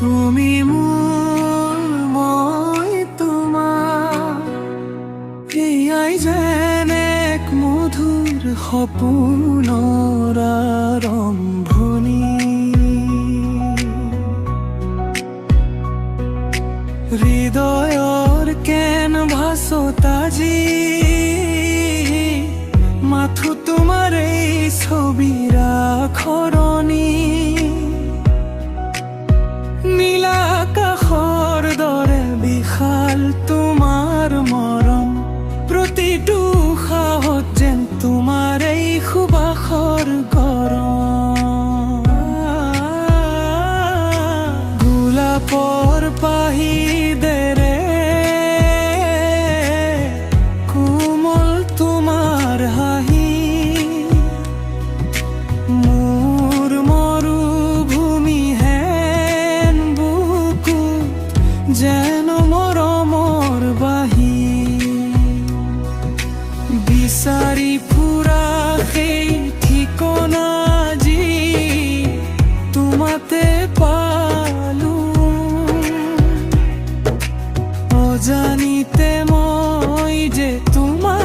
তুমি মোৰ মই তোমাৰ এয়াই যেন এক মধুৰ সপোনৰ আৰম্ভণি। হৃদয়ৰ কেনভাছত আজি মাথো তোমাৰ এই ছবিৰ আখৰণি। নীলা আকাশৰ দৰে বিশাল তোমাৰ মৰম, প্ৰতিটো উশাহত যেন তোমাৰ এই সুবাসৰ গৰম। গোলাপৰ পাহিদেৰে কোমল তোমাৰ হাঁহি, মোৰ মৰুভূমি হেন বুকুত যেন মৰমৰ বাহি। বিচাৰি ফুৰা সেই ঠিকনা যি তোমাতে পালো, অজানিতে মই যে তোমাৰ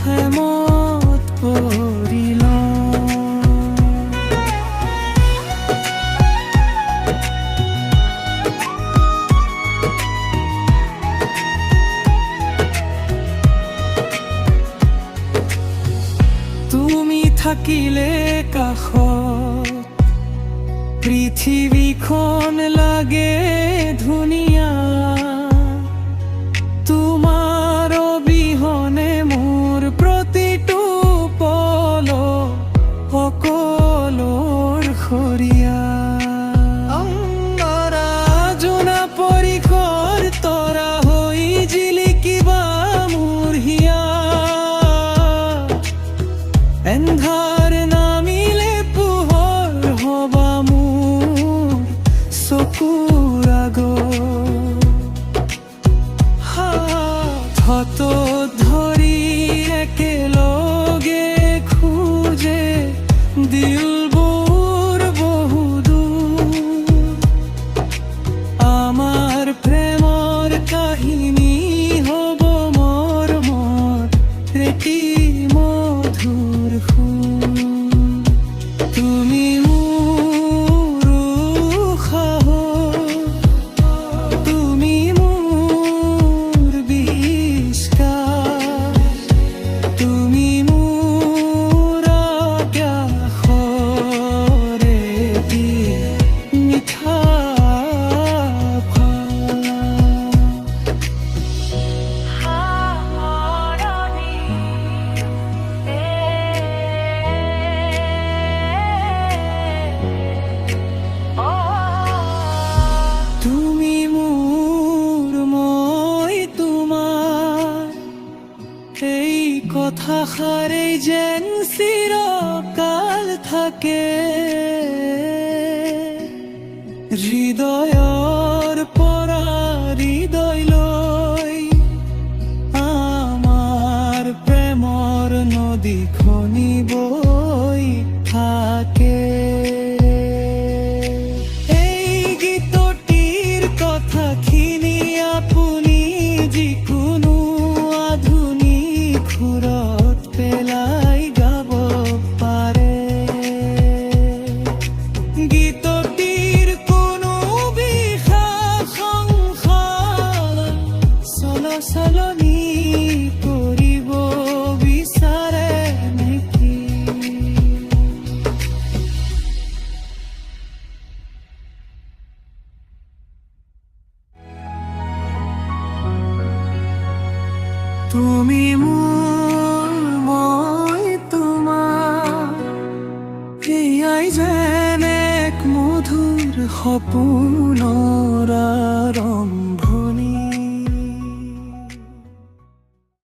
প্ৰেমত পৰিলোঁ। তুমি থাকিলে কাষত পৃথিৱীখন লাগে ধুনীয়া, তোমাৰ অবিহনে মোৰ প্ৰতিটো পল সকলোৰ সৰীয়া। জোনা পৰিসৰ তৰা হৈ জিলিকিবা মোৰ হিয়া, এন্ধাৰ নামিলে পোহৰ হবা মোৰ চকুৰ আগত। হাতত ধৰি একেলগে খোজে দিলবোৰ বহুদূৰ, আমাৰ প্ৰেমৰ কাহিনী হ'ব মৰমৰ এটি মধুৰ সুৰ। তুমি মোৰ উশাহ, তুমি মোৰ বিশ্বাস, তুমি মোৰ আকাশৰে এটি মিঠা ভাৱ। তুমি মোৰ মই তোমাৰ এই কথাষাৰেই যেন চিৰকাল থাকে হৃদয়ৰ পৰা হৃদয়লৈ। আমাৰ প্ৰেমৰ নদীখনি বৈ থাকে। এই গীতটিৰ কথাখিনি আপুনি যিকোনো আধুনিক সুৰত পেলাই গাব পাৰে। গীতটিৰ কোনো বিশেষ সংসাৰ চলচলনি কৰিব বিচাৰে নেকি? তুমি মোৰ মই তোমাৰ এয়াই যেন এক মধুৰ সপোনৰ আৰম্ভ।